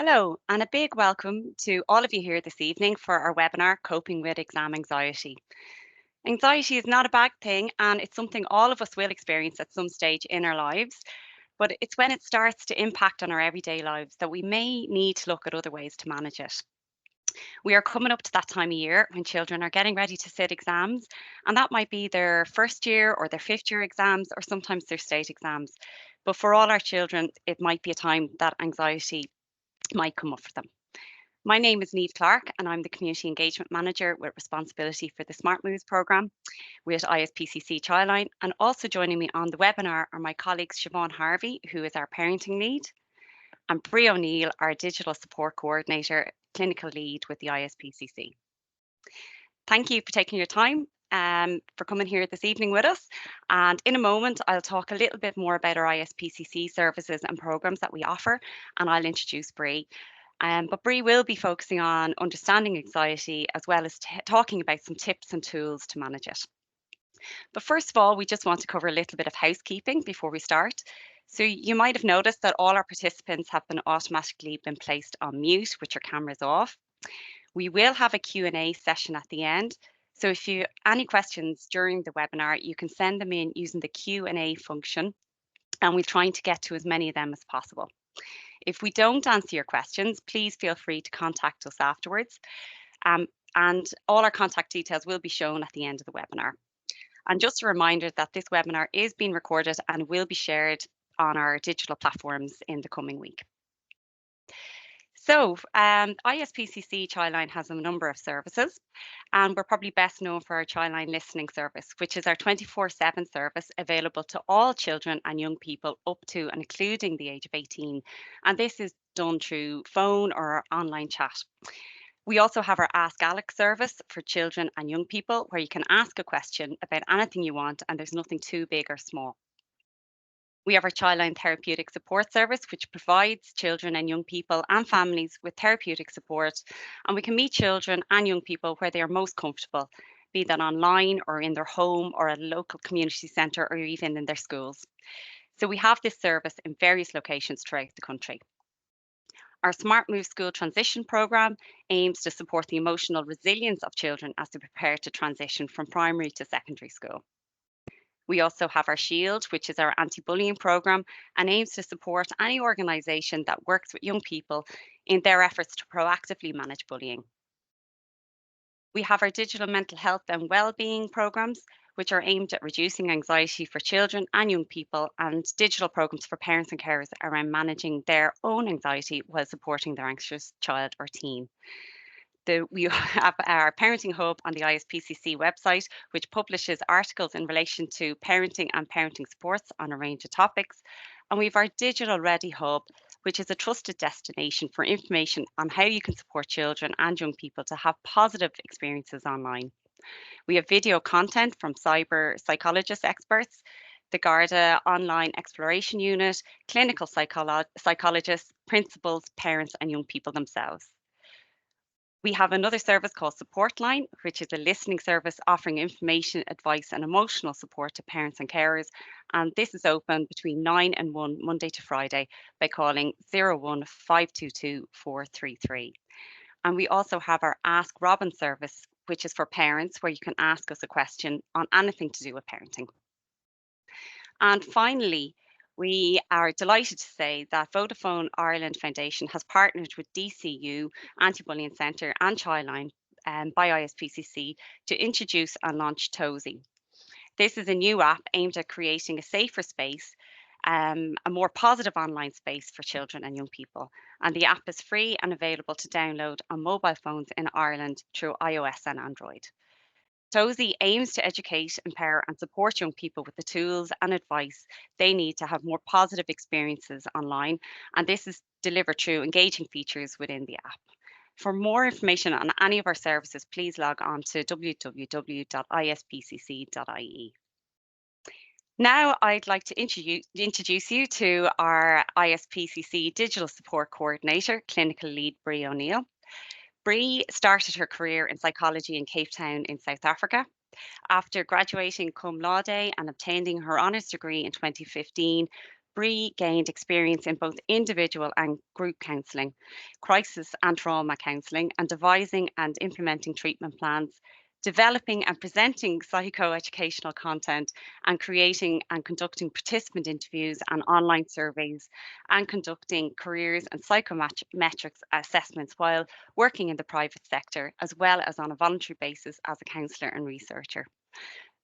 Hello, and a big welcome to all of you here this evening for our webinar, Coping with Exam Anxiety. Anxiety is not a bad thing, and it's something all of us will experience at some stage in our lives, but it's when it starts to impact on our everyday lives that we may need to look at other ways to manage it. We are coming up to that time of year when children are getting ready to sit exams, and that might be their first year or their fifth year exams, or sometimes their state exams. But for all our children, it might be a time that anxiety might come up for them. My name is Neve Clark, and I'm the Community Engagement Manager with responsibility for the Smart Moves programme with ISPCC Childline. And also joining me on the webinar are my colleagues Siobhan Harvey, who is our parenting lead, and Brie O'Neill, our digital support coordinator, clinical lead with the ISPCC. Thank you for taking your time for coming here this evening with us. And in a moment, I'll talk a little bit more about our ISPCC services and programs that we offer, and I'll introduce Brie. But Brie will be focusing on understanding anxiety as well as talking about some tips and tools to manage it. But first of all, we just want to cover a little bit of housekeeping before we start. So you might have noticed that all our participants have been automatically been placed on mute with your cameras off. We will have a Q&A session at the end. So if you any questions during the webinar, you can send them in using the Q&A function, and we'll try to get to as many of them as possible. If we don't answer your questions, please feel free to contact us afterwards. And all our contact details will be shown at the end of the webinar. And just a reminder that this webinar is being recorded and will be shared on our digital platforms in the coming week. So ISPCC Childline has a number of services, and we're probably best known for our Childline listening service, which is our 24/7 service available to all children and young people up to and including the age of 18. And this is done through phone or online chat. We also have our Ask Alex service for children and young people, where you can ask a question about anything you want and there's nothing too big or small. We have our Childline Therapeutic Support Service, which provides children and young people and families with therapeutic support. And we can meet children and young people where they are most comfortable, be that online or in their home or a local community centre or even in their schools. So we have this service in various locations throughout the country. Our Smart Move School Transition Programme aims to support the emotional resilience of children as they prepare to transition from primary to secondary school. We also have our Shield, which is our anti-bullying programme and aims to support any organisation that works with young people in their efforts to proactively manage bullying. We have our digital mental health and wellbeing programmes, which are aimed at reducing anxiety for children and young people, and digital programmes for parents and carers around managing their own anxiety while supporting their anxious child or teen. We have our Parenting Hub on the ISPCC website, which publishes articles in relation to parenting and parenting supports on a range of topics. And we have our Digital Ready Hub, which is a trusted destination for information on how you can support children and young people to have positive experiences online. We have video content from cyber psychologist experts, the Garda Online Exploration Unit, clinical psychologists, principals, parents, and young people themselves. We have another service called Support Line, which is a listening service offering information, advice, and emotional support to parents and carers. And this is open between 9 and 1, Monday to Friday, by calling 01522 433. And we also have our Ask Robin service, which is for parents, where you can ask us a question on anything to do with parenting. And finally, we are delighted to say that Vodafone Ireland Foundation has partnered with DCU, Anti-Bullying Centre and Childline by ISPCC to introduce and launch Tozy. This is a new app aimed at creating a safer space, a more positive online space for children and young people. And the app is free and available to download on mobile phones in Ireland through iOS and Android. Tozy aims to educate, empower, and support young people with the tools and advice they need to have more positive experiences online, and this is delivered through engaging features within the app. For more information on any of our services, please log on to www.ispcc.ie. Now, I'd like to introduce you to our ISPCC Digital Support Coordinator, Clinical Lead Brie O'Neill. Brie started her career in psychology in Cape Town in South Africa. After graduating cum laude and obtaining her honours degree in 2015, Bree gained experience in both individual and group counselling, crisis and trauma counselling, and devising and implementing treatment plans, developing and presenting psychoeducational content, and creating and conducting participant interviews and online surveys, and conducting careers and psychometrics assessments while working in the private sector, as well as on a voluntary basis as a counsellor and researcher.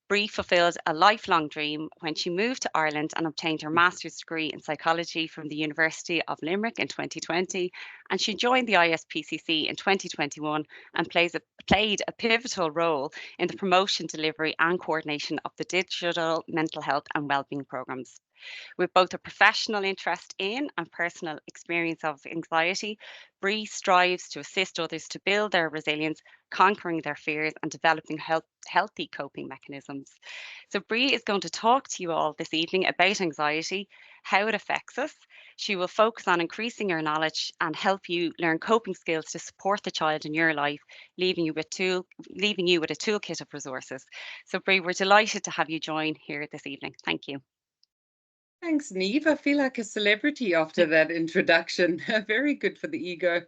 Bree fulfilled a lifelong dream when she moved to Ireland and obtained her master's degree in psychology from the University of Limerick in 2020. And she joined the ISPCC in 2021 and played a pivotal role in the promotion, delivery, and coordination of the digital mental health and wellbeing programs. With both a professional interest in and personal experience of anxiety, Bree strives to assist others to build their resilience, conquering their fears, and developing healthy coping mechanisms. So, Bree is going to talk to you all this evening about anxiety, how it affects us. She will focus on increasing your knowledge and help you learn coping skills to support the child in your life, leaving you with a toolkit of resources. So, Bree, we're delighted to have you join here this evening. Thank you. Thanks, Neve. I feel like a celebrity after that introduction. Very good for the ego.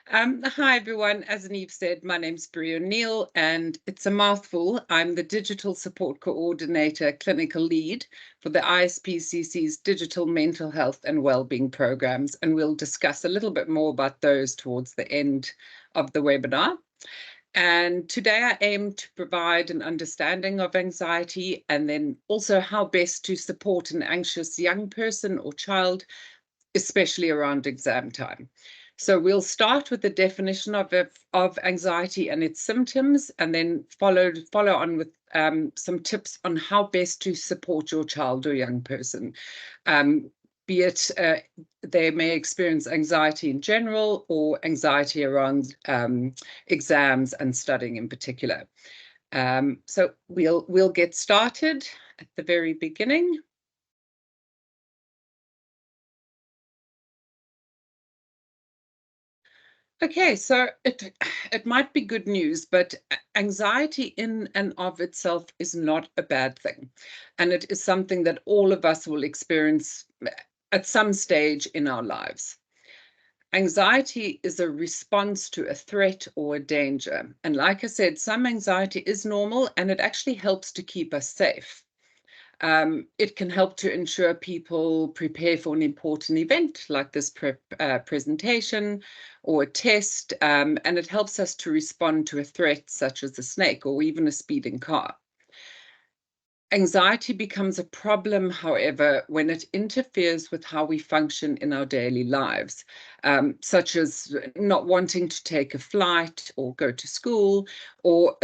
Hi, everyone. As Neve said, my name's Bree O'Neill, and it's a mouthful. I'm the Digital Support Coordinator, Clinical Lead for the ISPCC's Digital Mental Health and Wellbeing programs, and we'll discuss a little bit more about those towards the end of the webinar. And today I aim to provide an understanding of anxiety and then also how best to support an anxious young person or child, especially around exam time. So we'll start with the definition of anxiety and its symptoms, and then follow on with some tips on how best to support your child or young person. Be it they may experience anxiety in general or anxiety around exams and studying in particular. So we'll get started at the very beginning. Okay, so it might be good news, but anxiety in and of itself is not a bad thing. And it is something that all of us will experience at some stage in our lives. Anxiety is a response to a threat or a danger. And like I said, some anxiety is normal and it actually helps to keep us safe. It can help to ensure people prepare for an important event like this presentation or a test, and it helps us to respond to a threat such as a snake or even a speeding car. Anxiety becomes a problem, however, when it interferes with how we function in our daily lives, such as not wanting to take a flight or go to school or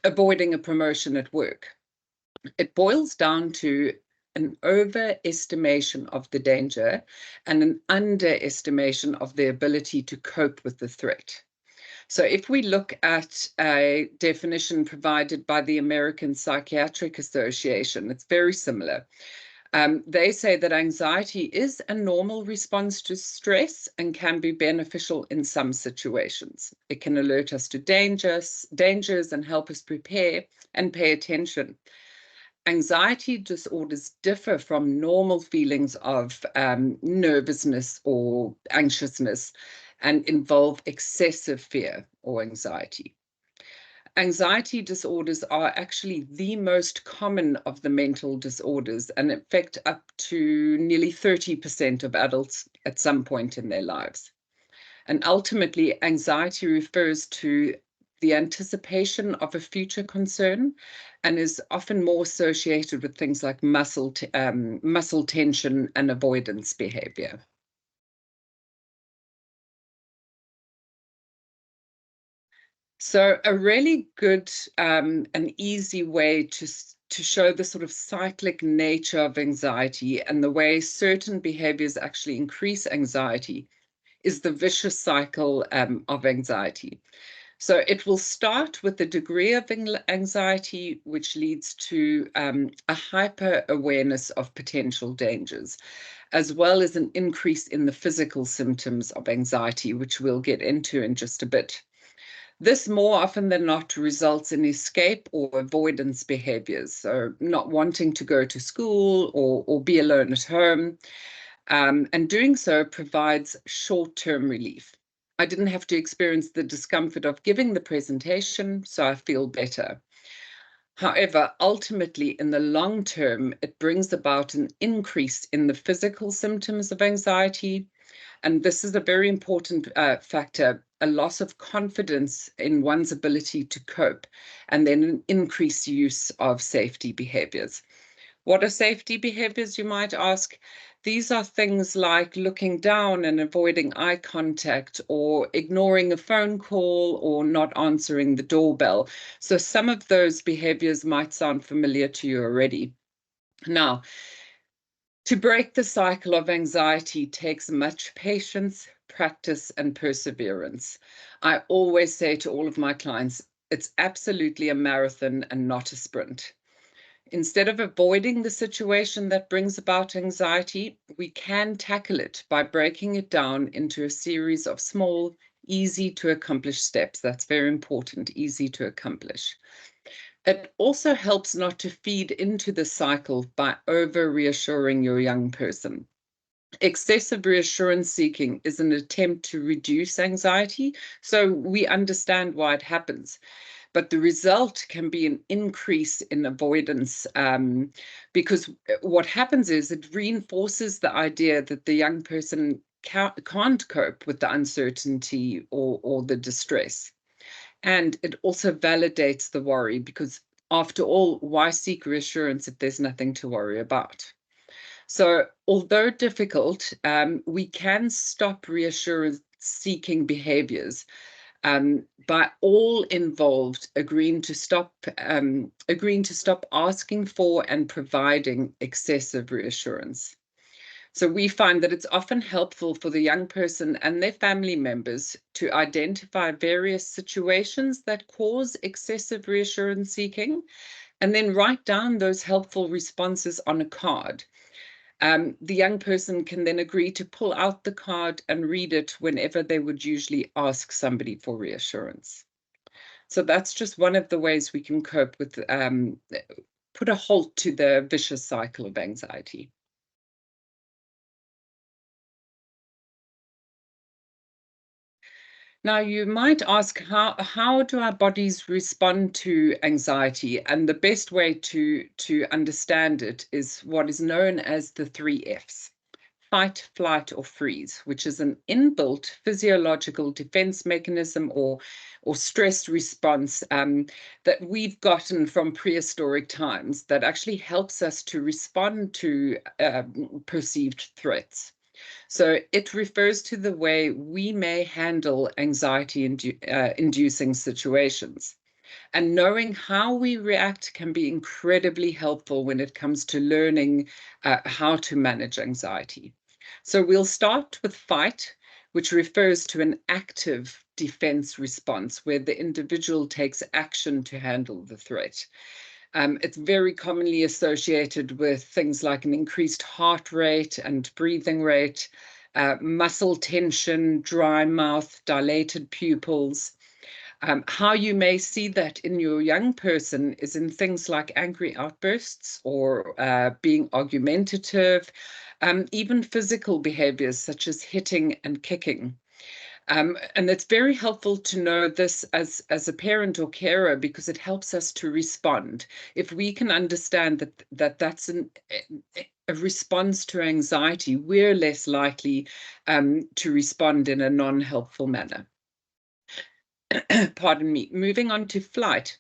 avoiding a promotion at work. It boils down to an overestimation of the danger and an underestimation of the ability to cope with the threat. So if we look at a definition provided by the American Psychiatric Association, it's very similar. They say that anxiety is a normal response to stress and can be beneficial in some situations. It can alert us to dangers and help us prepare and pay attention. Anxiety disorders differ from normal feelings of nervousness or anxiousness and involve excessive fear or anxiety. Anxiety disorders are actually the most common of the mental disorders and affect up to nearly 30% of adults at some point in their lives. And ultimately, anxiety refers to the anticipation of a future concern and is often more associated with things like muscle tension and avoidance behavior. So a really good and easy way to show the sort of cyclic nature of anxiety and the way certain behaviors actually increase anxiety is the vicious cycle of anxiety. So it will start with the degree of anxiety, which leads to a hyper awareness of potential dangers, as well as an increase in the physical symptoms of anxiety, which we'll get into in just a bit. This more often than not results in escape or avoidance behaviors, so not wanting to go to school or be alone at home. And doing so provides short-term relief. I didn't have to experience the discomfort of giving the presentation, so I feel better. However, ultimately, in the long term, it brings about an increase in the physical symptoms of anxiety. And this is a very important factor, a loss of confidence in one's ability to cope, and then an increased use of safety behaviors. What are safety behaviors, you might ask? These are things like looking down and avoiding eye contact, or ignoring a phone call, or not answering the doorbell. So some of those behaviors might sound familiar to you already. Now, to break the cycle of anxiety takes much patience, practice, and perseverance. I always say to all of my clients, it's absolutely a marathon and not a sprint. Instead of avoiding the situation that brings about anxiety, we can tackle it by breaking it down into a series of small, easy to accomplish steps. That's very important, easy to accomplish. It also helps not to feed into the cycle by over reassuring your young person. Excessive reassurance seeking is an attempt to reduce anxiety, so we understand why it happens. But the result can be an increase in avoidance, because what happens is it reinforces the idea that the young person can't cope with the uncertainty or the distress. And it also validates the worry, because after all, why seek reassurance if there's nothing to worry about? So, although difficult, we can stop reassurance seeking behaviors by all involved agreeing to stop asking for and providing excessive reassurance. So we find that it's often helpful for the young person and their family members to identify various situations that cause excessive reassurance seeking, and then write down those helpful responses on a card. The young person can then agree to pull out the card and read it whenever they would usually ask somebody for reassurance. So that's just one of the ways we can cope with, put a halt to the vicious cycle of anxiety. Now, you might ask, how do our bodies respond to anxiety? And the best way to understand it is what is known as the 3 Fs. Fight, flight, or freeze, which is an inbuilt physiological defense mechanism or stress response that we've gotten from prehistoric times that actually helps us to respond to perceived threats. So it refers to the way we may handle anxiety inducing situations. And knowing how we react can be incredibly helpful when it comes to learning how to manage anxiety. So we'll start with fight, which refers to an active defense response where the individual takes action to handle the threat. It's very commonly associated with things like an increased heart rate and breathing rate, muscle tension, dry mouth, dilated pupils. How you may see that in your young person is in things like angry outbursts or being argumentative, even physical behaviors such as hitting and kicking. And it's very helpful to know this as a parent or carer, because it helps us to respond. If we can understand that's a response to anxiety, we're less likely to respond in a non-helpful manner. Pardon me. Moving on to flight.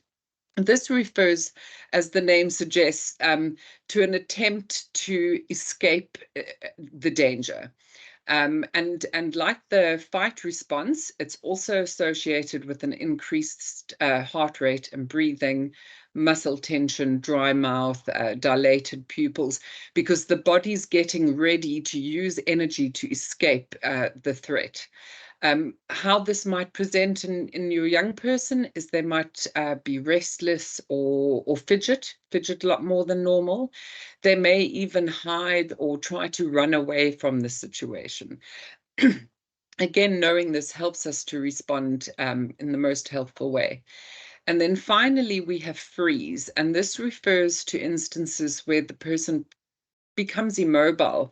This refers, as the name suggests, to an attempt to escape the danger. And like the fight response, it's also associated with an increased heart rate and breathing, muscle tension, dry mouth, dilated pupils, because the body's getting ready to use energy to escape the threat. How this might present in your young person is they might be restless or fidget a lot more than normal. They may even hide or try to run away from the situation. Again, knowing this helps us to respond in the most helpful way. And then finally, we have freeze, and this refers to instances where the person becomes immobile.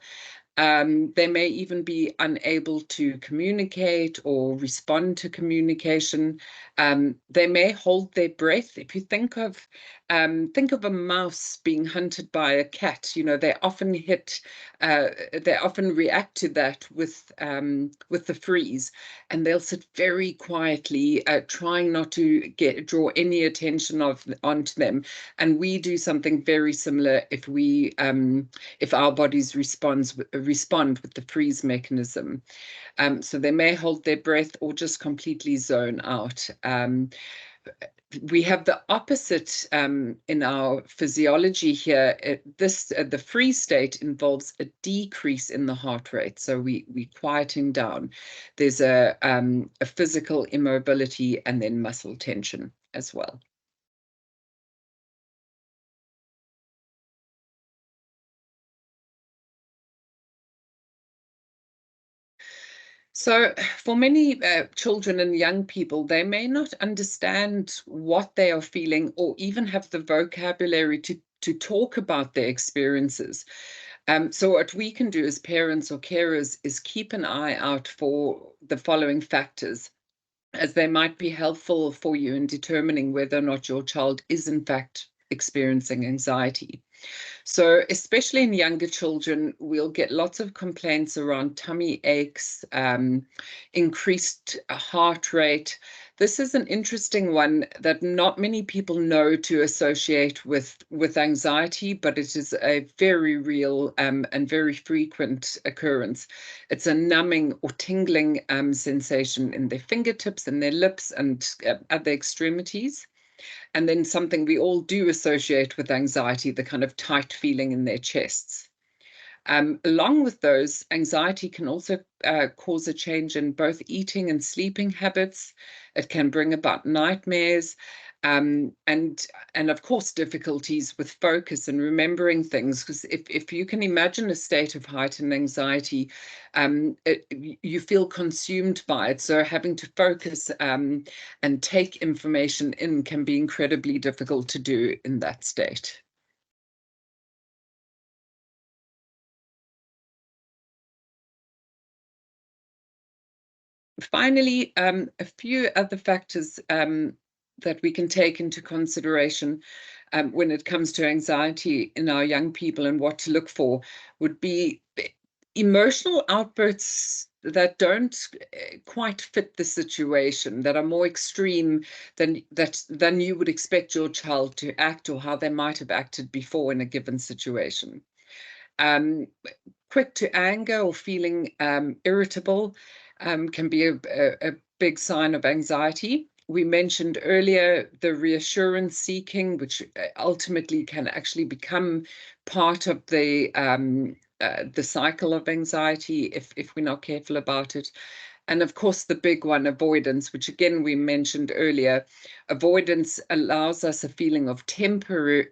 They may even be unable to communicate or respond to communication. They may hold their breath. If you think of a mouse being hunted by a cat, they often they often react to that with the freeze, and they'll sit very quietly, trying not to draw any attention onto them. And we do something very similar if our bodies respond with the freeze mechanism. So they may hold their breath or just completely zone out. We have the opposite in our physiology here. The freeze state involves a decrease in the heart rate, so we quieting down. There's a physical immobility and then muscle tension as well. So, for many children and young people, they may not understand what they are feeling or even have the vocabulary to talk about their experiences. So, what we can do as parents or carers is keep an eye out for the following factors, as they might be helpful for you in determining whether or not your child is, in fact, experiencing anxiety. So, especially in younger children, we'll get lots of complaints around tummy aches, increased heart rate. This is an interesting one that not many people know to associate with anxiety, but it is a very real and very frequent occurrence. It's a numbing or tingling sensation in their fingertips and their lips and at the extremities. And then something we all do associate with anxiety, the kind of tight feeling in their chests. Along with those, anxiety can also cause a change in both eating and sleeping habits. It can bring about nightmares, and of course difficulties with focus and remembering things. Because if you can imagine a state of heightened anxiety, you feel consumed by it. So having to focus and take information in can be incredibly difficult to do in that state. Finally, a few other factors that we can take into consideration when it comes to anxiety in our young people and what to look for would be emotional outbursts that don't quite fit the situation, that are more extreme than you would expect your child to act or how they might have acted before in a given situation. Um, Quick to anger or feeling irritable can be a big sign of anxiety. We mentioned earlier the reassurance seeking, which ultimately can actually become part of the cycle of anxiety if we're not careful about it. And of course, the big one, avoidance, which again we mentioned earlier. Avoidance allows us a feeling of temporary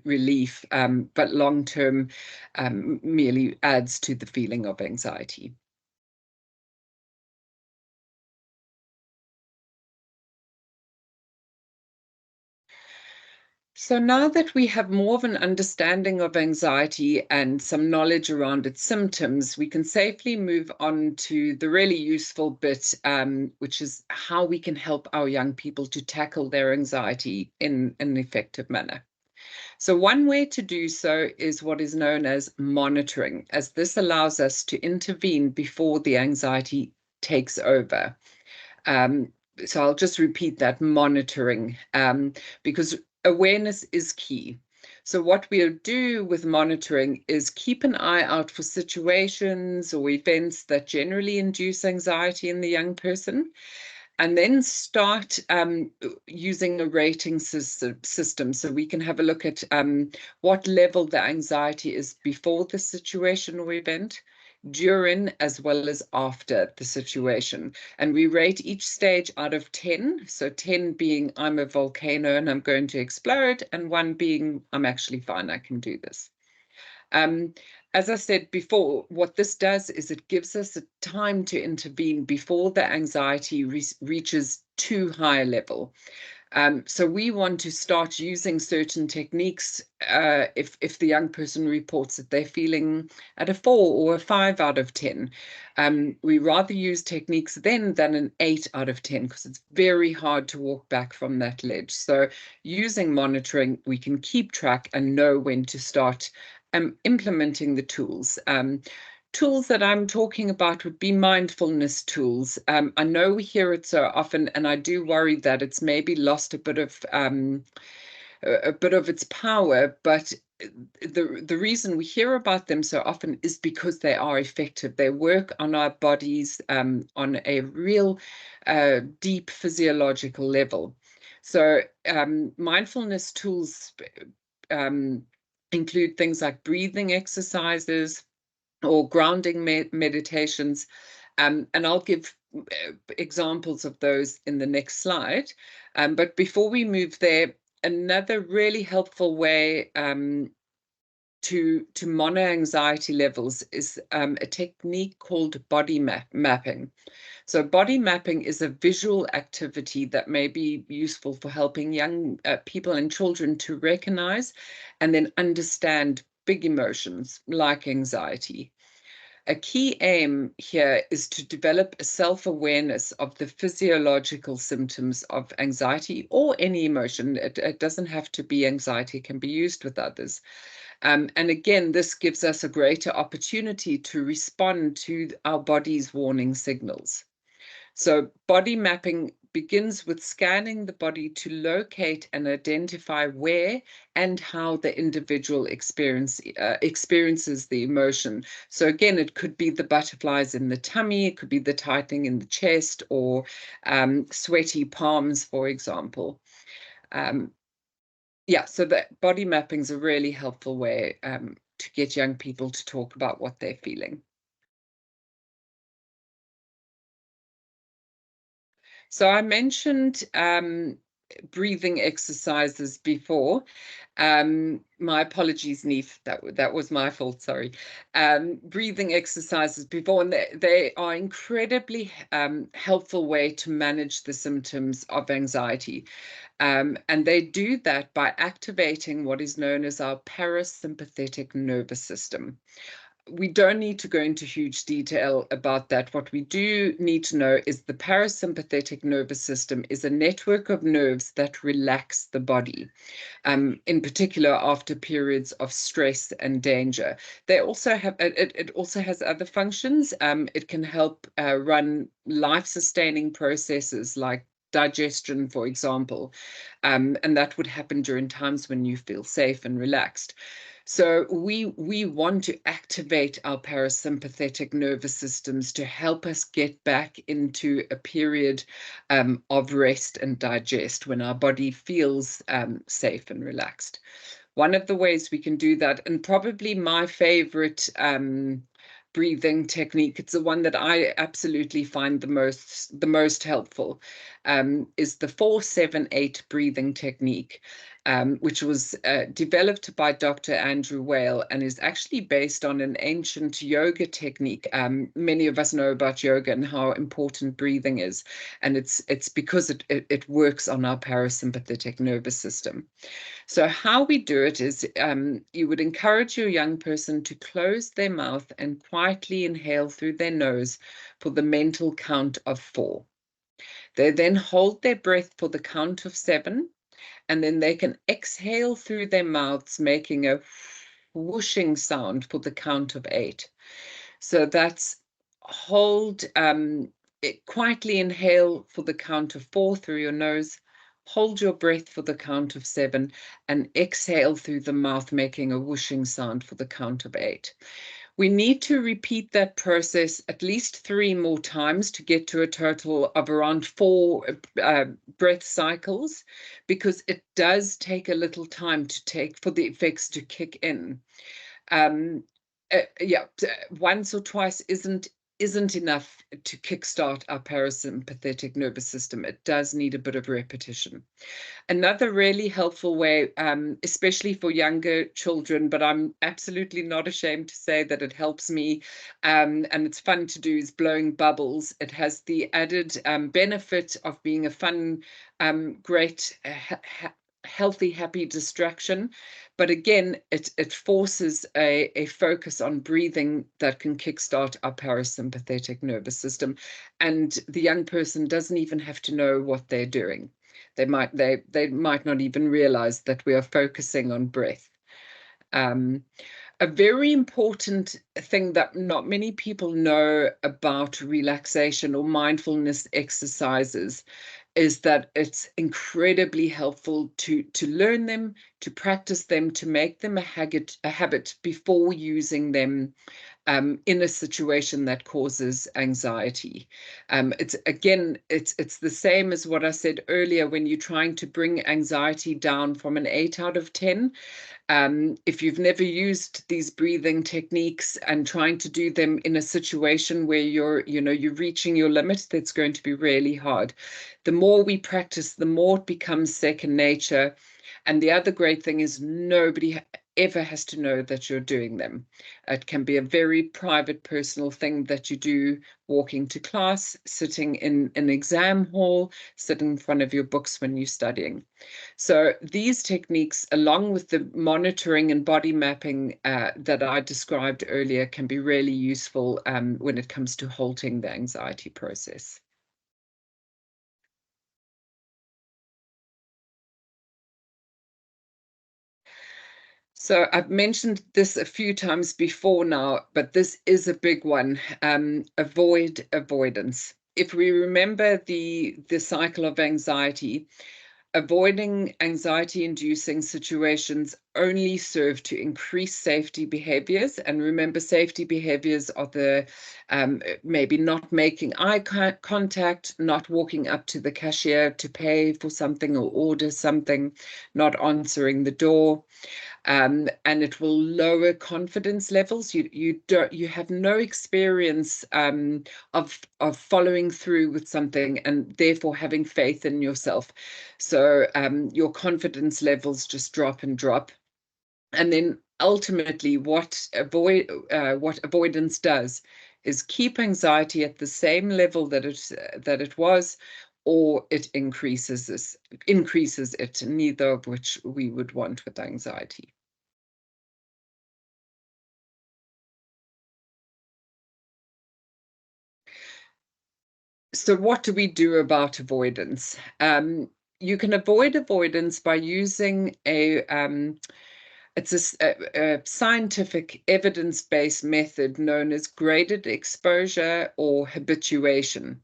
relief, but long term merely adds to the feeling of anxiety. So now that we have more of an understanding of anxiety and some knowledge around its symptoms, we can safely move on to the really useful bit, which is how we can help our young people to tackle their anxiety in an effective manner. So one way to do so is what is known as monitoring, as this allows us to intervene before the anxiety takes over. Um, so I'll just repeat that: monitoring, because awareness is key. So what we'll do with monitoring is keep an eye out for situations or events that generally induce anxiety in the young person, and then start using a rating system so we can have a look at what level the anxiety is before the situation or event, during, as well as after the situation. And we rate each stage out of 10. So 10 being I'm a volcano and I'm going to explode, and 1 being I'm actually fine, I can do this. Um, As I said before, what this does is it gives us a time to intervene before the anxiety reaches too high a level. So we want to start using certain techniques if the young person reports that they're feeling at a 4 or a 5 out of 10. We rather use techniques then than an 8 out of 10 because it's very hard to walk back from that ledge. So using monitoring, we can keep track and know when to start implementing the tools. Tools that I'm talking about would be mindfulness tools. I know we hear it so often, and I do worry that it's maybe lost a bit of its power. But the reason we hear about them so often is because they are effective. They work on our bodies on a real deep physiological level. So mindfulness tools include things like breathing exercises or grounding meditations. And I'll give examples of those in the next slide. But before we move there, another really helpful way to monitor anxiety levels is a technique called body mapping. So body mapping is a visual activity that may be useful for helping young people and children to recognize and then understand big emotions like anxiety. A key aim here is to develop a self-awareness of the physiological symptoms of anxiety or any emotion. It doesn't have to be anxiety, it can be used with others. And again, this gives us a greater opportunity to respond to our body's warning signals. So body mapping begins with scanning the body to locate and identify where and how the individual experiences the emotion. So again, it could be the butterflies in the tummy, it could be the tightening in the chest, or sweaty palms, for example. Yeah, so that body mapping is a really helpful way to get young people to talk about what they're feeling. So I mentioned breathing exercises before. My apologies, Neef, that was my fault, sorry. Breathing exercises before, and they are incredibly helpful way to manage the symptoms of anxiety. And they do that by activating what is known as our parasympathetic nervous system. We don't need to go into huge detail about that. What we do need to know is the parasympathetic nervous system is a network of nerves that relax the body, in particular after periods of stress and danger. They also have it also has other functions. It can help run life-sustaining processes like digestion, for example, and that would happen during times when you feel safe and relaxed. So we want to activate our parasympathetic nervous systems to help us get back into a period of rest and digest when our body feels safe and relaxed. One of the ways we can do that, and probably my favorite breathing technique, it's the one that I absolutely find the most helpful, is the 4-7-8 breathing technique, which was developed by Dr. Andrew Weil and is actually based on an ancient yoga technique. Many of us know about yoga and how important breathing is, and it's because it works on our parasympathetic nervous system. So how we do it is you would encourage your young person to close their mouth and quietly inhale through their nose for the mental count of 4. They then hold their breath for the count of 7, and then they can exhale through their mouths, making a whooshing sound for the count of 8. So that's hold, quietly inhale for the count of 4 through your nose, hold your breath for the count of 7, and exhale through the mouth, making a whooshing sound for the count of 8. We need to repeat that process at least 3 more times to get to a total of around 4 breath cycles, because it does take a little time for the effects to kick in. Yeah, once or twice isn't isn't enough to kickstart our parasympathetic nervous system. It does need a bit of repetition. Another really helpful way, especially for younger children, but I'm absolutely not ashamed to say that it helps me, and it's fun to do, is blowing bubbles. It has the added benefit of being a fun, great, healthy, happy distraction. But again, it forces a focus on breathing that can kickstart our parasympathetic nervous system. And the young person doesn't even have to know what they're doing. They might not even realize that we are focusing on breath. A very important thing that not many people know about relaxation or mindfulness exercises is that it's incredibly helpful to learn them, to practice them, to make them a habit before using them in a situation that causes anxiety. It's again, it's the same as what I said earlier when you're trying to bring anxiety down from an 8 out of 10. If you've never used these breathing techniques and trying to do them in a situation where you're reaching your limit, that's going to be really hard. The more we practice, the more it becomes second nature. And the other great thing is nobody ever has to know that you're doing them. It can be a very private, personal thing that you do walking to class, sitting in an exam hall, sitting in front of your books when you're studying. So these techniques, along with the monitoring and body mapping that I described earlier, can be really useful when it comes to halting the anxiety process. So I've mentioned this a few times before now, but this is a big one. Avoid avoidance. If we remember the cycle of anxiety, avoiding anxiety-inducing situations only serve to increase safety behaviors. And remember, safety behaviors are the maybe not making eye contact, not walking up to the cashier to pay for something or order something, not answering the door. And it will lower confidence levels. You have no experience of following through with something and therefore having faith in yourself. So your confidence levels just drop and drop. And then ultimately, what avoidance does is keep anxiety at the same level that it was, or it increases it, neither of which we would want with anxiety. So what do we do about avoidance? You can avoid avoidance by using it's a scientific evidence-based method known as graded exposure or habituation.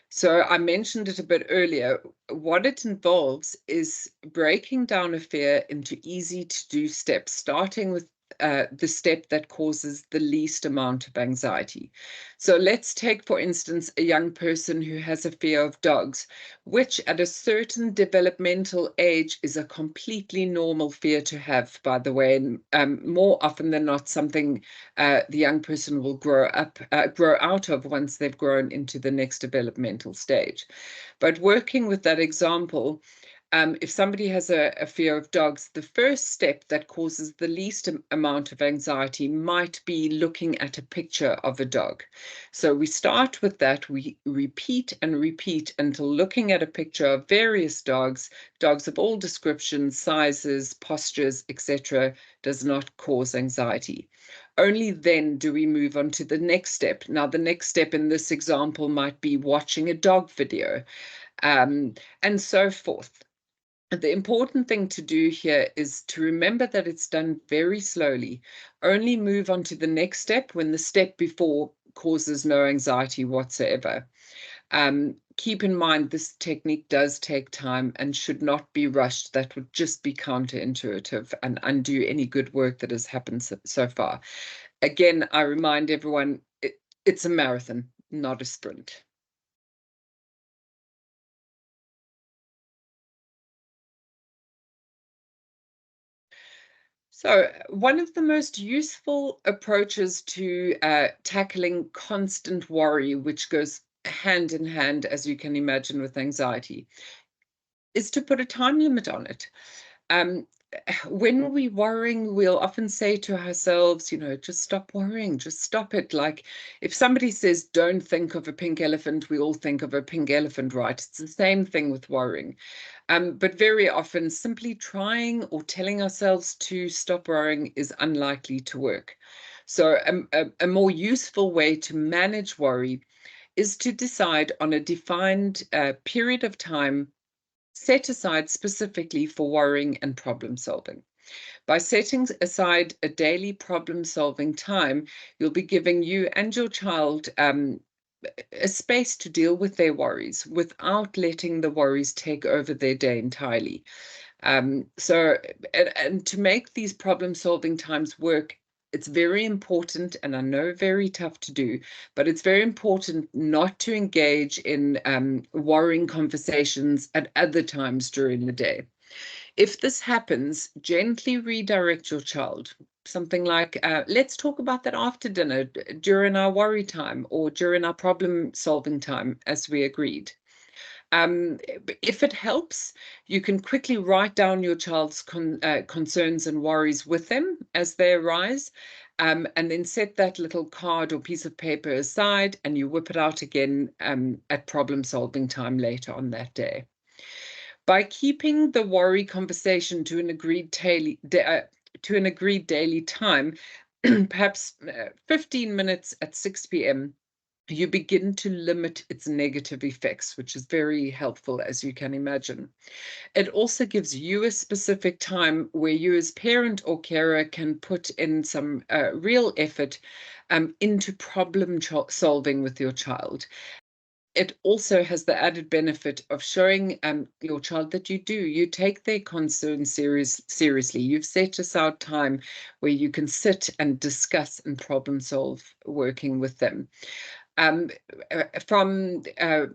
So I mentioned it a bit earlier. What it involves is breaking down a fear into easy to do steps, starting with the step that causes the least amount of anxiety. So let's take, for instance, a young person who has a fear of dogs, which at a certain developmental age is a completely normal fear to have, by the way, and more often than not, something the young person will grow out of once they've grown into the next developmental stage. But working with that example, if somebody has a fear of dogs, the first step that causes the least amount of anxiety might be looking at a picture of a dog. So we start with that, we repeat and repeat until looking at a picture of various dogs of all descriptions, sizes, postures, etc., does not cause anxiety. Only then do we move on to the next step. Now, the next step in this example might be watching a dog video, and so forth. The important thing to do here is to remember that it's done very slowly. Only move on to the next step when the step before causes no anxiety whatsoever. Keep in mind this technique does take time and should not be rushed. That would just be counterintuitive and undo any good work that has happened so far. Again, I remind everyone, it's a marathon, not a sprint. So, one of the most useful approaches to tackling constant worry, which goes hand in hand, as you can imagine, with anxiety, is to put a time limit on it. Um, when we're worrying, we'll often say to ourselves, just stop worrying, just stop it. Like if somebody says, don't think of a pink elephant, we all think of a pink elephant, right? It's the same thing with worrying. But very often, simply trying or telling ourselves to stop worrying is unlikely to work. So, a more useful way to manage worry is to decide on a defined period of time set aside specifically for worrying and problem solving. By setting aside a daily problem solving time, you'll be giving you and your child a space to deal with their worries without letting the worries take over their day entirely. So, and to make these problem solving times work, it's very important, and I know very tough to do, but it's very important not to engage in worrying conversations at other times during the day. If this happens, gently redirect your child. Something like, let's talk about that after dinner during our worry time or during our problem solving time, as we agreed. If it helps, you can quickly write down your child's concerns and worries with them as they arise, and then set that little card or piece of paper aside, and you whip it out again at problem solving time later on that day. By keeping the worry conversation to an agreed daily time, perhaps 15 minutes at 6 p.m., you begin to limit its negative effects, which is very helpful, as you can imagine. It also gives you a specific time where you, as parent or carer, can put in some real effort into problem solving with your child. It also has the added benefit of showing your child that you take their concerns seriously. You've set aside time where you can sit and discuss and problem solve working with them. From a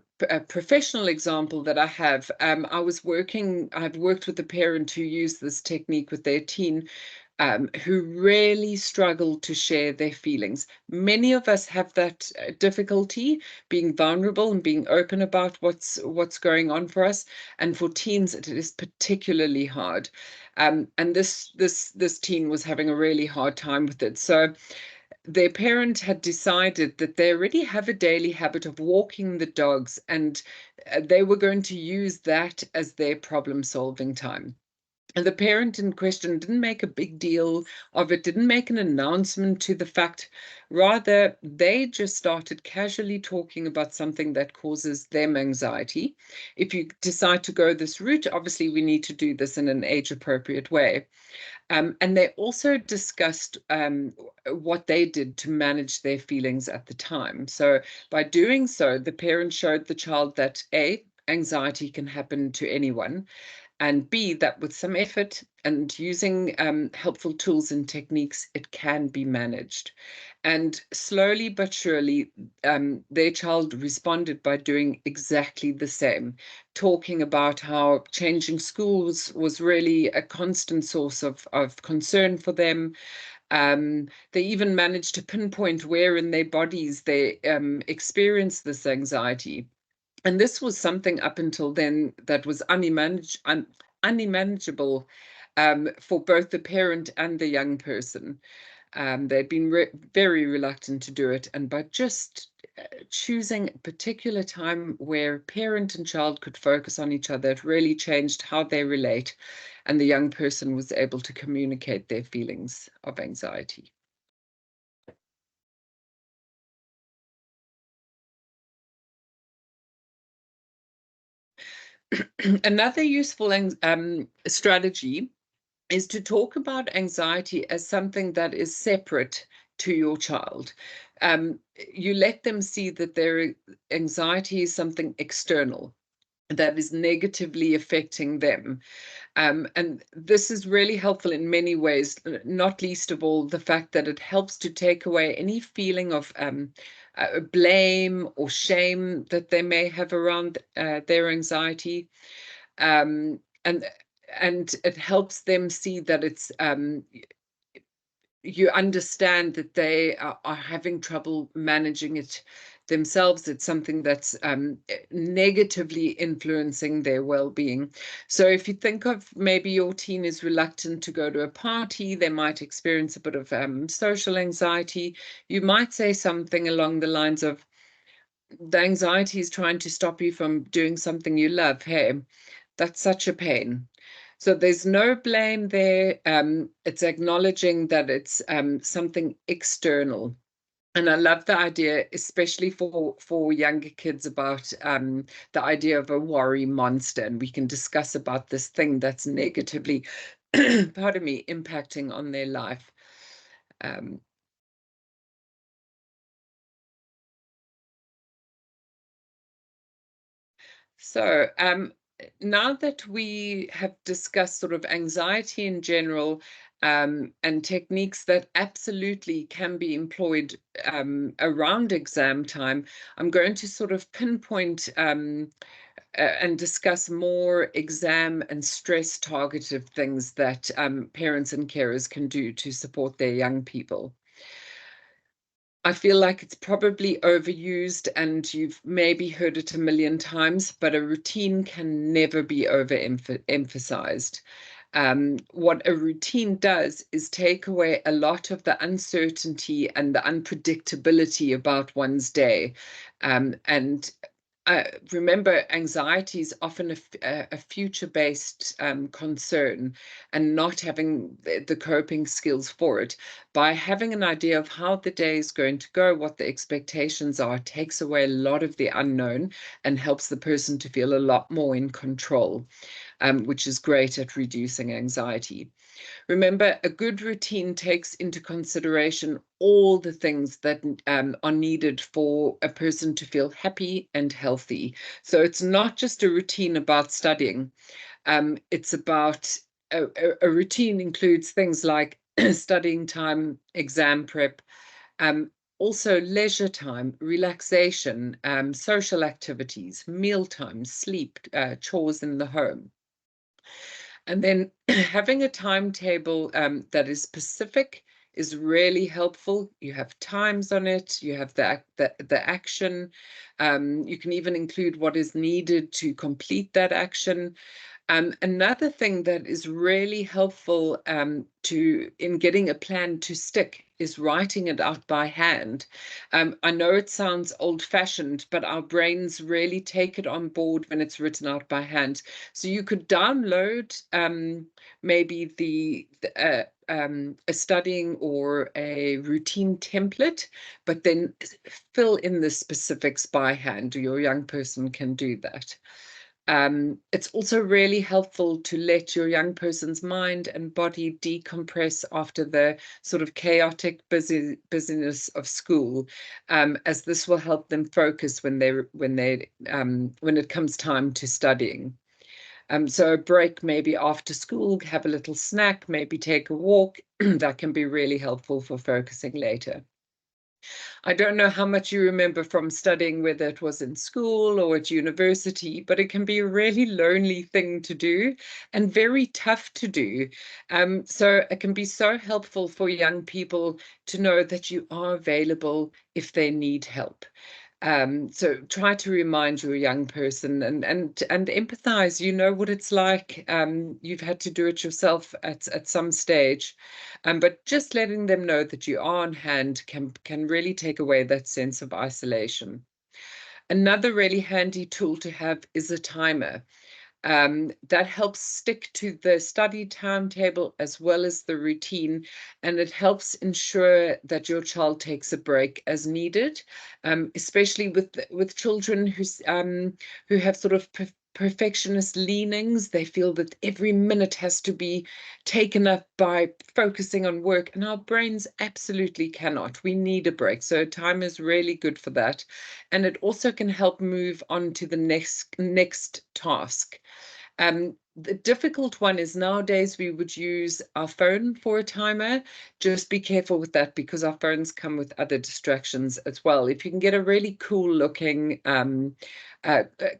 professional example that I have, I've worked with a parent who used this technique with their teen, who really struggle to share their feelings. Many of us have that difficulty being vulnerable and being open about what's going on for us, and for teens it is particularly hard. And this teen was having a really hard time with it. So their parent had decided that they already have a daily habit of walking the dogs, and they were going to use that as their problem solving time. And the parent in question didn't make a big deal of it, didn't make an announcement to the fact. Rather, they just started casually talking about something that causes them anxiety. If you decide to go this route, obviously we need to do this in an age-appropriate way. And they also discussed what they did to manage their feelings at the time. So by doing so, the parent showed the child that A, anxiety can happen to anyone, and B, that with some effort and using helpful tools and techniques, it can be managed. And slowly but surely, their child responded by doing exactly the same, talking about how changing schools was really a constant source of concern for them. They even managed to pinpoint where in their bodies they experienced this anxiety. And this was something up until then that was unmanageable for both the parent and the young person. They'd been very reluctant to do it. And by just choosing a particular time where parent and child could focus on each other, it really changed how they relate. And the young person was able to communicate their feelings of anxiety. Another useful strategy is to talk about anxiety as something that is separate to your child. You let them see that their anxiety is something external that is negatively affecting them. And this is really helpful in many ways, not least of all the fact that it helps to take away any feeling of blame or shame that they may have around their anxiety. Um, and and it helps them see that you understand that they are having trouble managing it themselves. It's something that's negatively influencing their well-being. So if you think of maybe your teen is reluctant to go to a party, they might experience a bit of social anxiety. You might say something along the lines of, the anxiety is trying to stop you from doing something you love. Hey, that's such a pain. So there's no blame there. It's acknowledging that it's something external. And I love the idea, especially for younger kids, about the idea of a worry monster. And we can discuss about this thing that's negatively, pardon me, impacting on their life. Um, So, now that we have discussed sort of anxiety in general, and techniques that absolutely can be employed around exam time, I'm going to sort of pinpoint and discuss more exam and stress targeted things that parents and carers can do to support their young people. I feel like it's probably overused and you've maybe heard it a million times, but a routine can never be overemphasized. What a routine does is take away a lot of the uncertainty and the unpredictability about one's day. And remember, anxiety is often a future-based concern, and not having the coping skills for it. By having an idea of how the day is going to go, what the expectations are, takes away a lot of the unknown and helps the person to feel a lot more in control, which is great at reducing anxiety. Remember, a good routine takes into consideration all the things that are needed for a person to feel happy and healthy. So it's not just a routine about studying. It's about a routine includes things like studying time, exam prep, um, also leisure time, relaxation, social activities, meal time, sleep, chores in the home. And then having a timetable that is specific is really helpful. You have times on it, you have the action. You can even include what is needed to complete that action. Another thing that is really helpful in getting a plan to stick is writing it out by hand. I know it sounds old-fashioned, but our brains really take it on board when it's written out by hand. So you could download maybe a studying or a routine template, but then fill in the specifics by hand. Your young person can do that. It's also really helpful to let your young person's mind and body decompress after the sort of chaotic busyness of school, as this will help them focus when it comes time to studying. So a break maybe after school, have a little snack, maybe take a walk. That can be really helpful for focusing later. I don't know how much you remember from studying, whether it was in school or at university, but it can be a really lonely thing to do and very tough to do. So it can be so helpful for young people to know that you are available if they need help. So try to remind your young person and empathize. You know what it's like. You've had to do it yourself at some stage, but just letting them know that you are on hand can really take away that sense of isolation. Another really handy tool to have is a timer. That helps stick to the study timetable as well as the routine, and it helps ensure that your child takes a break as needed, especially with children who have sort of perfectionist leanings. They feel that every minute has to be taken up by focusing on work, and our brains absolutely cannot. We need a break. So time is really good for that. And it also can help move on to the next task. The difficult one is nowadays we would use our phone for a timer. Just be careful with that because our phones come with other distractions as well. If you can get a really cool looking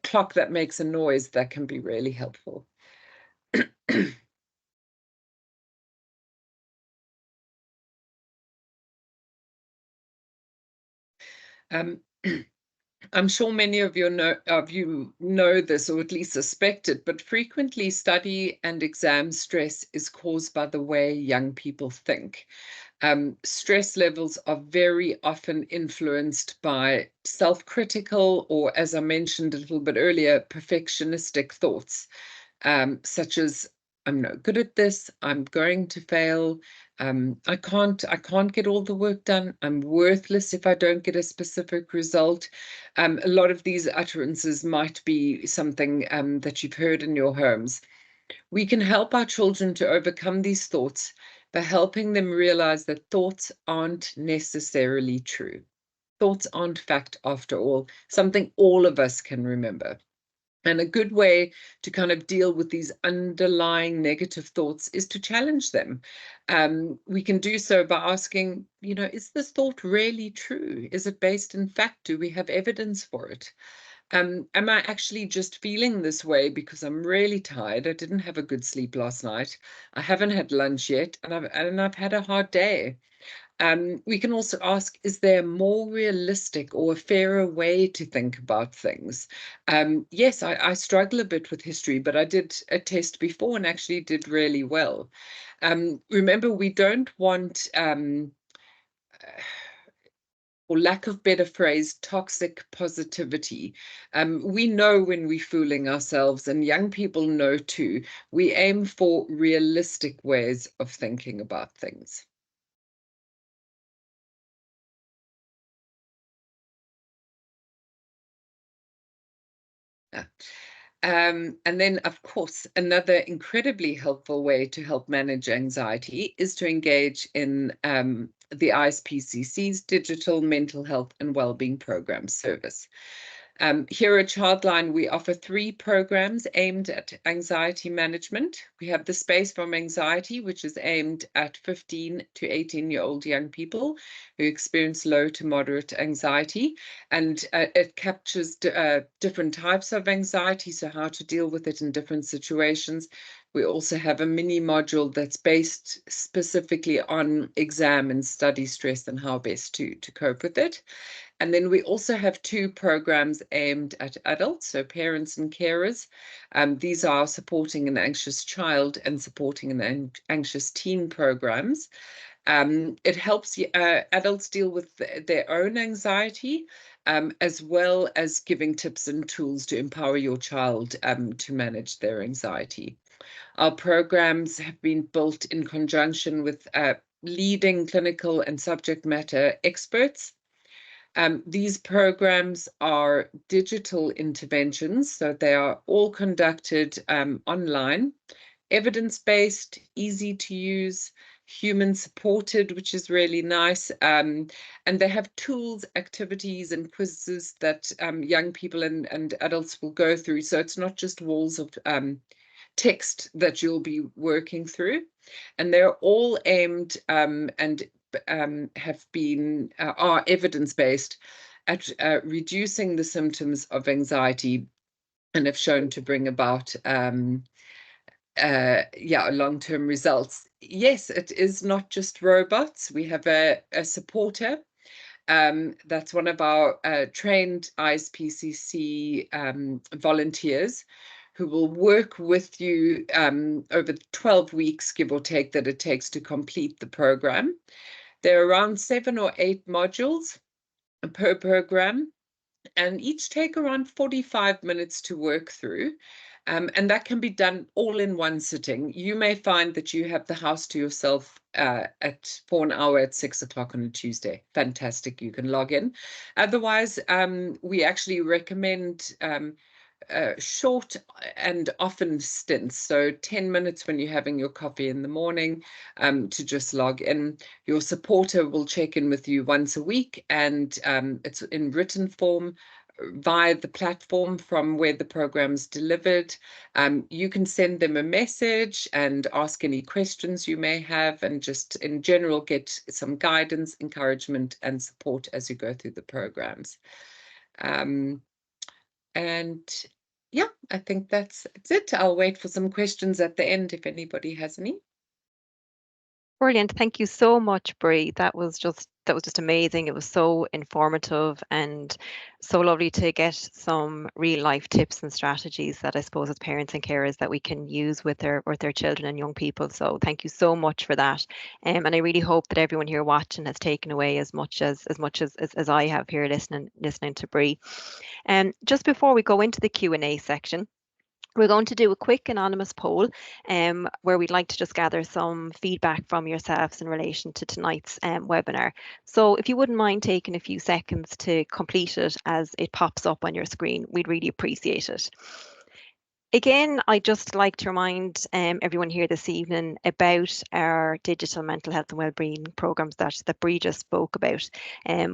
clock that makes a noise, that can be really helpful. Um, I'm sure many of you know this, or at least suspect it, but frequently study and exam stress is caused by the way young people think. Stress levels are very often influenced by self-critical, or as I mentioned a little bit earlier, perfectionistic thoughts, such as I'm no good at this, I'm going to fail, I can't get all the work done, I'm worthless if I don't get a specific result. A lot of these utterances might be something that you've heard in your homes. We can help our children to overcome these thoughts by helping them realize that thoughts aren't necessarily true. Thoughts aren't fact after all, something all of us can remember. And a good way to kind of deal with these underlying negative thoughts is to challenge them. We can do so by asking, is this thought really true? Is it based in fact? Do we have evidence for it? Am I actually just feeling this way because I'm really tired? I didn't have a good sleep last night. I haven't had lunch yet, and I've had a hard day. We can also ask, is there a more realistic or a fairer way to think about things? Yes, I struggle a bit with history, but I did a test before and actually did really well. Remember, we don't want, for lack of better phrase, toxic positivity. We know when we're fooling ourselves, and young people know too. We aim for realistic ways of thinking about things. Yeah. And then, of course, another incredibly helpful way to help manage anxiety is to engage in the ISPCC's Digital Mental Health and Wellbeing Program service. Here at Childline, we offer 3 programs aimed at anxiety management. We have the Space from Anxiety, which is aimed at 15 to 18-year-old young people who experience low to moderate anxiety. And it captures different types of anxiety, so how to deal with it in different situations. We also have a mini module that's based specifically on exam and study stress and how best to cope with it. And then we also have 2 programs aimed at adults, so parents and carers. These are supporting an anxious child and supporting an anxious teen programs. It helps adults deal with their own anxiety, as well as giving tips and tools to empower your child to manage their anxiety. Our programs have been built in conjunction with leading clinical and subject matter experts. These programs are digital interventions, so they are all conducted online, evidence-based, easy to use, human supported, which is really nice. And they have tools, activities, and quizzes that young people and adults will go through. So it's not just walls of text that you'll be working through. And they're all aimed and have been are evidence-based at reducing the symptoms of anxiety, and have shown to bring about long-term results. Yes, it is not just robots. We have a supporter. That's one of our trained ISPCC volunteers who will work with you over 12 weeks, give or take, that it takes to complete the program. There are around 7 or 8 modules per program, and each take around 45 minutes to work through. And that can be done all in one sitting. You may find that you have the house to yourself for an hour at 6 o'clock on a Tuesday. Fantastic, you can log in. Otherwise, we actually recommend short and often stints. So 10 minutes when you're having your coffee in the morning to just log in. Your supporter will check in with you once a week, and it's in written form via the platform from where the program's delivered. You can send them a message and ask any questions you may have, and just in general get some guidance, encouragement, and support as you go through the programs. And yeah, I think that's it. I'll wait for some questions at the end if anybody has any. Brilliant. Thank you so much, Bree. That was just amazing. It was so informative and so lovely to get some real life tips and strategies that I suppose as parents and carers that we can use with their children and young people. So thank you so much for that. And I really hope that everyone here watching has taken away as much as I have here listening to Bree. And just before we go into the Q&A section, we're going to do a quick anonymous poll where we'd like to just gather some feedback from yourselves in relation to tonight's webinar. So if you wouldn't mind taking a few seconds to complete it as it pops up on your screen, we'd really appreciate it. Again, I'd just like to remind everyone here this evening about our digital mental health and wellbeing programs that Bree just spoke about.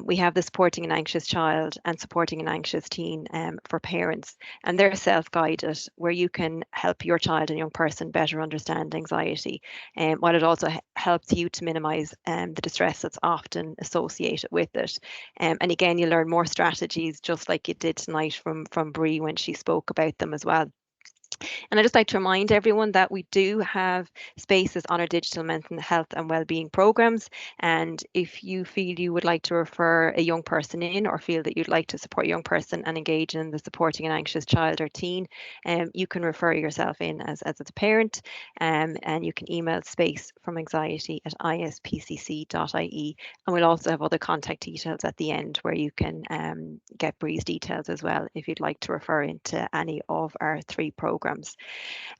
We have the Supporting an Anxious Child and Supporting an Anxious Teen for parents, and they're self-guided, where you can help your child and young person better understand anxiety, while it also helps you to minimise the distress that's often associated with it. And again, you learn more strategies, just like you did tonight from Bree when she spoke about them as well. And I'd just like to remind everyone that we do have spaces on our digital mental health and wellbeing programs. And if you feel you would like to refer a young person in, or feel that you'd like to support a young person and engage in the supporting an anxious child or teen, you can refer yourself in as a parent, and you can email spacefromanxiety@ispcc.ie. And we'll also have other contact details at the end where you can get Bree's details as well if you'd like to refer into any of our 3 programs.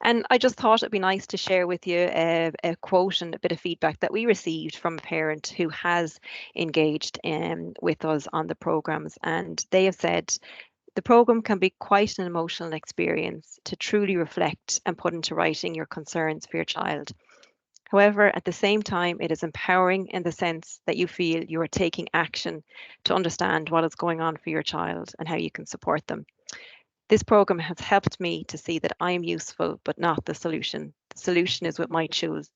And I just thought it'd be nice to share with you a quote and a bit of feedback that we received from a parent who has engaged with us on the programs. And they have said, the program can be quite an emotional experience to truly reflect and put into writing your concerns for your child. However, at the same time, it is empowering in the sense that you feel you are taking action to understand what is going on for your child and how you can support them. This program has helped me to see that I am useful, but not the solution. The solution is with my child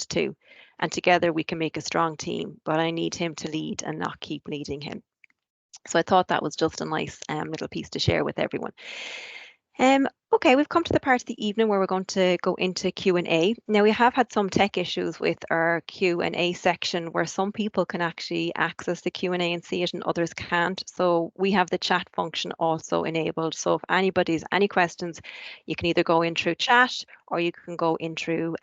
too. And together we can make a strong team, but I need him to lead and not keep leading him. So I thought that was just a nice little piece to share with everyone. Okay, we've come to the part of the evening where we're going to go into Q&A. Now, we have had some tech issues with our Q&A section where some people can actually access the Q&A and see it and others can't. So we have the chat function also enabled. So if anybody's any questions, you can either go in through chat or you can go in through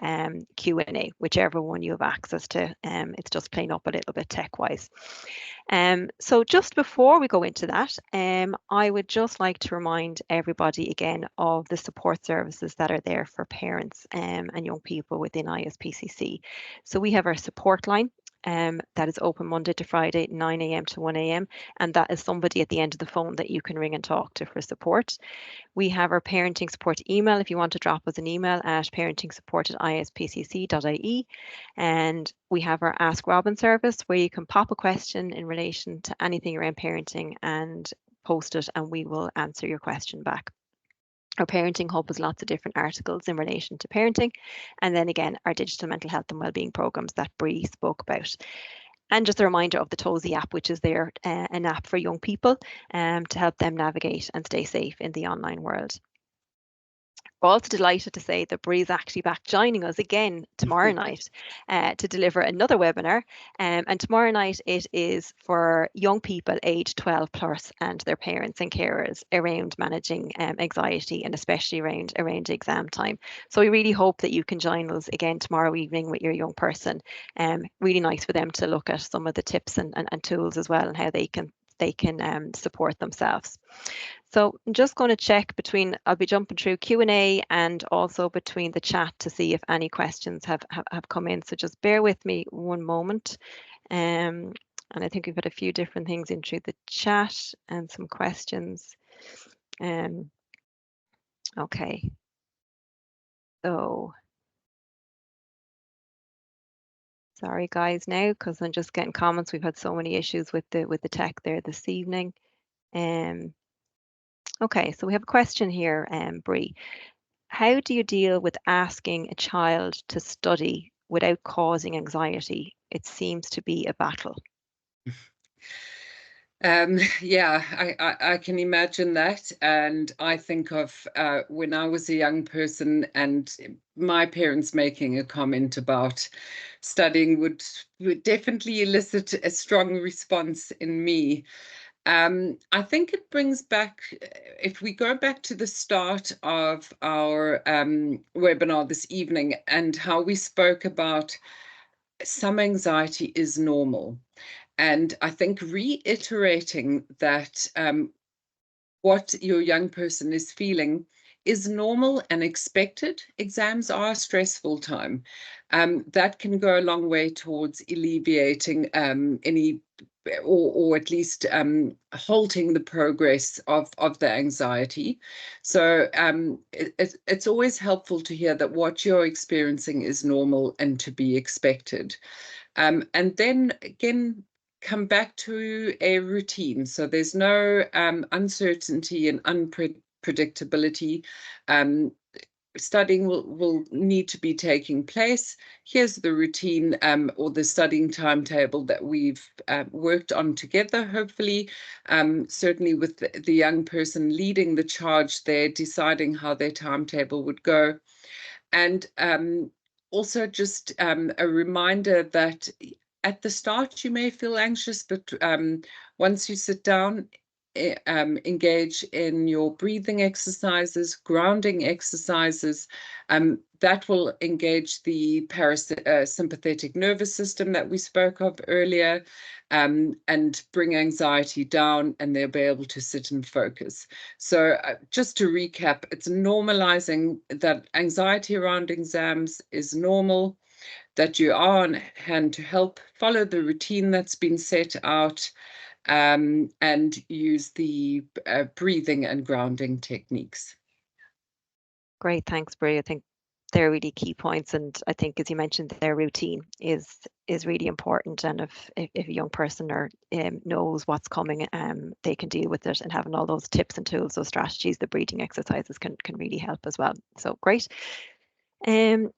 Q&A, whichever one you have access to. It's just playing up a little bit tech-wise. So just before we go into that, I would just like to remind everybody again of the support services that are there for parents and young people within ISPCC. So we have our support line. That is open Monday to Friday, 9 a.m. to 1 a.m. And that is somebody at the end of the phone that you can ring and talk to for support. We have our parenting support email if you want to drop us an email at parentingsupport@ispcc.ie. And we have our Ask Robin service where you can pop a question in relation to anything around parenting and post it and we will answer your question back. Our Parenting Hub has lots of different articles in relation to parenting. And then again, our digital mental health and wellbeing programs that Bree spoke about. And just a reminder of the Tozy app, which is there, an app for young people to help them navigate and stay safe in the online world. We're also delighted to say that Bree's actually back joining us again tomorrow night to deliver another webinar. And tomorrow night it is for young people aged 12 plus and their parents and carers around managing anxiety and especially around exam time. So we really hope that you can join us again tomorrow evening with your young person. Really nice for them to look at some of the tips and tools as well and how they can support themselves. So I'm just going to check I'll be jumping through Q&A and also between the chat to see if any questions have come in. So just bear with me one moment. And I think we've had a few different things in through the chat and some questions. Okay. So sorry guys now, because I'm just getting comments. We've had so many issues with the tech there this evening. Okay, so we have a question here, Bree. How do you deal with asking a child to study without causing anxiety? It seems to be a battle. Yeah, I can imagine that. And I think of when I was a young person and my parents making a comment about studying would definitely elicit a strong response in me. I think it brings back, if we go back to the start of our webinar this evening and how we spoke about some anxiety is normal. And I think reiterating that what your young person is feeling is normal and expected. Exams are a stressful time. That can go a long way towards alleviating any, or at least halting the progress of the anxiety. So it's always helpful to hear that what you're experiencing is normal and to be expected. And then again, come back to a routine. So there's no uncertainty and unpredictability. Studying will need to be taking place. Here's the routine or the studying timetable that we've worked on together, hopefully, certainly with the young person leading the charge there, deciding how their timetable would go. And also just a reminder that at the start you may feel anxious, but once you sit down, engage in your breathing exercises, grounding exercises, that will engage the parasympathetic nervous system that we spoke of earlier, and bring anxiety down, and they'll be able to sit and focus. So just to recap, it's normalizing that anxiety around exams is normal, that you are on hand to help, follow the routine that's been set out, and use the breathing and grounding techniques. Great, thanks, Bri. I think they're really key points, and I think, as you mentioned, their routine is really important. And if a young person or knows what's coming, they can deal with it, and having all those tips and tools, those strategies, the breathing exercises can really help as well. So great. Then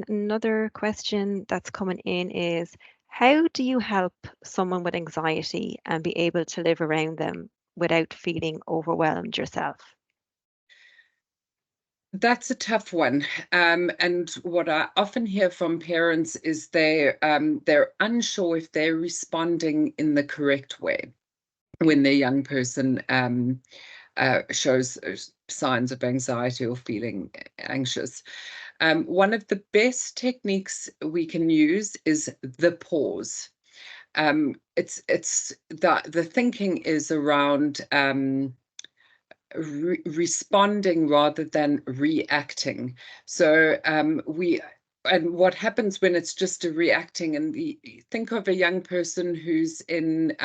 another question that's coming in is, how do you help someone with anxiety and be able to live around them without feeling overwhelmed yourself? That's a tough one. And what I often hear from parents is they're unsure if they're responding in the correct way when their young person shows signs of anxiety or feeling anxious. One of the best techniques we can use is the pause. It's the thinking is around responding rather than reacting. So and what happens when it's just a reacting, and think of a young person who's in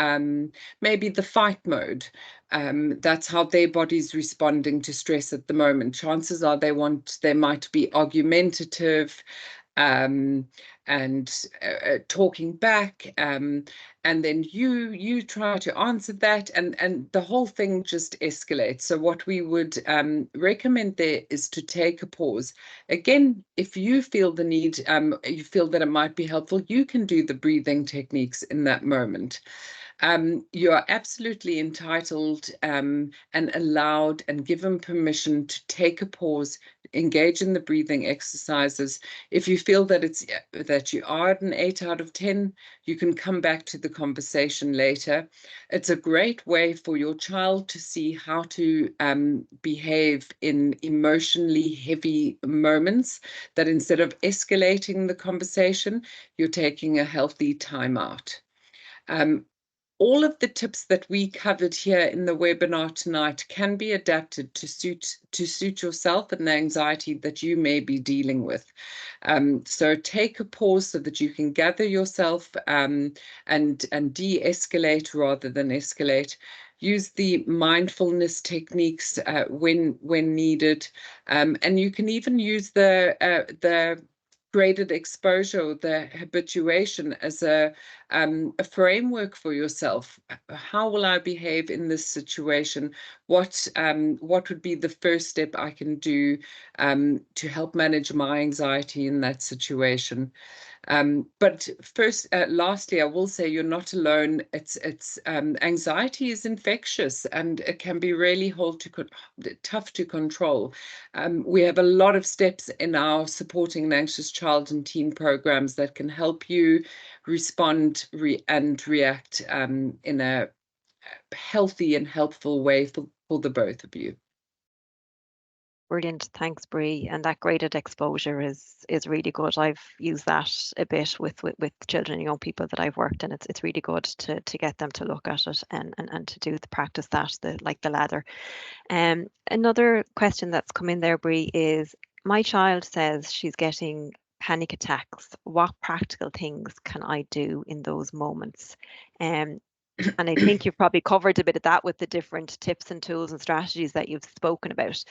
maybe the fight mode. That's how their body's responding to stress at the moment. Chances are they might be argumentative, and talking back, and then you try to answer that, and the whole thing just escalates. So what we would recommend there is to take a pause. Again, if you feel the need, you feel that it might be helpful, you can do the breathing techniques in that moment. You are absolutely entitled and allowed and given permission to take a pause, engage in the breathing exercises. If you feel that you are at an 8 out of 10, you can come back to the conversation later. It's a great way for your child to see how to behave in emotionally heavy moments, that instead of escalating the conversation, you're taking a healthy time out. All of the tips that we covered here in the webinar tonight can be adapted to suit yourself and the anxiety that you may be dealing with. So take a pause so that you can gather yourself and de-escalate rather than escalate. Use the mindfulness techniques when needed, and you can even use the graded exposure, the habituation, as a framework for yourself. How will I behave in this situation? What would be the first step I can do to help manage my anxiety in that situation? But first, lastly, I will say you're not alone. Anxiety is infectious, and it can be really tough to control. We have a lot of steps in our Supporting an Anxious Child and Teen programs that can help you respond and react in a healthy and helpful way for the both of you. Brilliant, thanks, Bree. And that graded exposure is really good. I've used that a bit with children and young people that I've worked, and it's really good to get them to look at it and to do the practice that like the ladder. Another question that's come in there, Bree, is my child says she's getting panic attacks. What practical things can I do in those moments? And I think you've probably covered a bit of that with the different tips and tools and strategies that you've spoken about.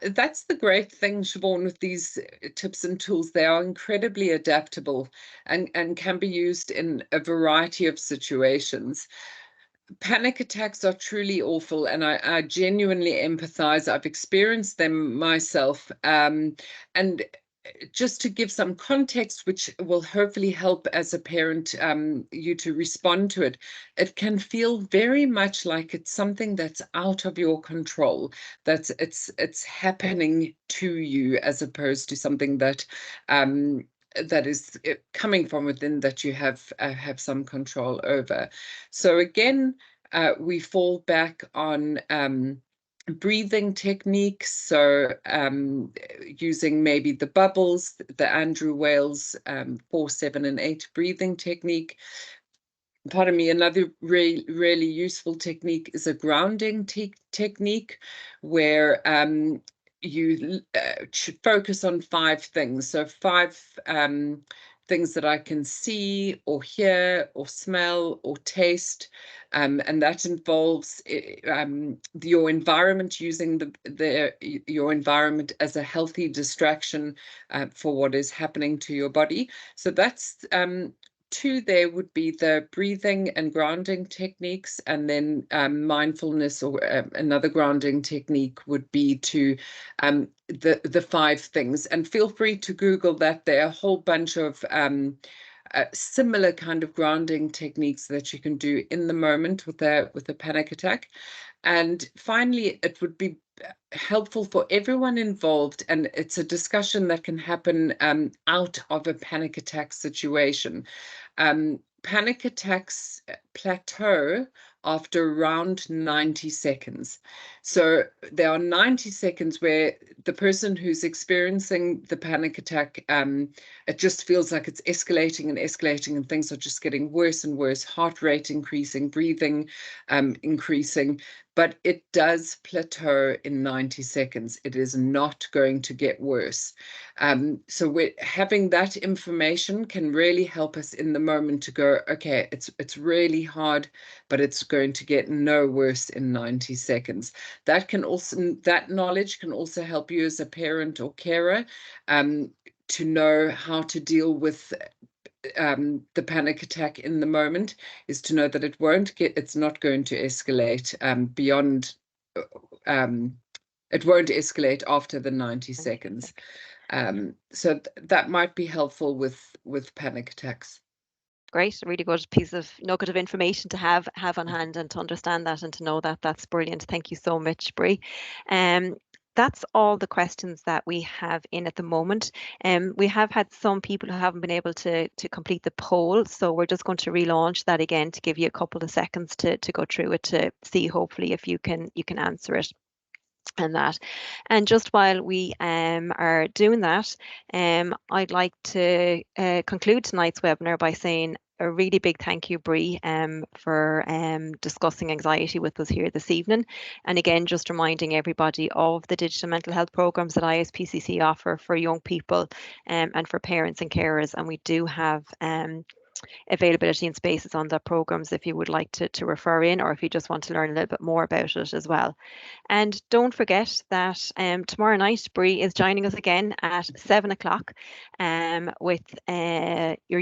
That's the great thing, Siobhan, with these tips and tools. They are incredibly adaptable and can be used in a variety of situations. Panic attacks are truly awful, and I genuinely empathize. I've experienced them myself. And just to give some context, which will hopefully help as a parent you to respond to it, it can feel very much like it's something that's out of your control, that it's happening to you, as opposed to something that that is coming from within, that you have some control over. So again, we fall back on breathing techniques, so using maybe the bubbles, the Andrew Wales 4, 7, and 8 breathing technique. Pardon me, another really useful technique is a grounding technique, where you should focus on 5 things. So 5 things that I can see or hear or smell or taste, and that involves your environment, using your environment as a healthy distraction for what is happening to your body. So that's 2 there would be the breathing and grounding techniques, and then mindfulness, or another grounding technique would be to the 5 things. And feel free to Google that. There are a whole bunch of similar kind of grounding techniques that you can do in the moment with a panic attack. And finally, it would be helpful for everyone involved, and it's a discussion that can happen out of a panic attack situation. Panic attacks plateau after around 90 seconds. So there are 90 seconds where the person who's experiencing the panic attack, it just feels like it's escalating and escalating, and things are just getting worse and worse, heart rate increasing, breathing increasing. But it does plateau in 90 seconds. It is not going to get worse. So having that information can really help us in the moment to go, okay, it's really hard, but it's going to get no worse in 90 seconds. That knowledge can also help you as a parent or carer to know how to deal with the panic attack in the moment, is to know that it's not going to escalate beyond, it won't escalate after the 90 seconds. So that might be helpful with panic attacks. Great, a really good piece of nugget of information to have on hand, and to understand that and to know that. That's brilliant. Thank you so much, Bree. That's all the questions that we have in at the moment. We have had some people who haven't been able to complete the poll, so we're just going to relaunch that again to give you a couple of seconds to go through it, to see hopefully if you can answer it. And just while we are doing that, I'd like to conclude tonight's webinar by saying a really big thank you, Bree, for discussing anxiety with us here this evening. And again, just reminding everybody of the digital mental health programs that ISPCC offer for young people and for parents and carers. And we do have availability and spaces on the programs if you would like to refer in, or if you just want to learn a little bit more about it as well. And don't forget that tomorrow night, Bree is joining us again at 7 o'clock with your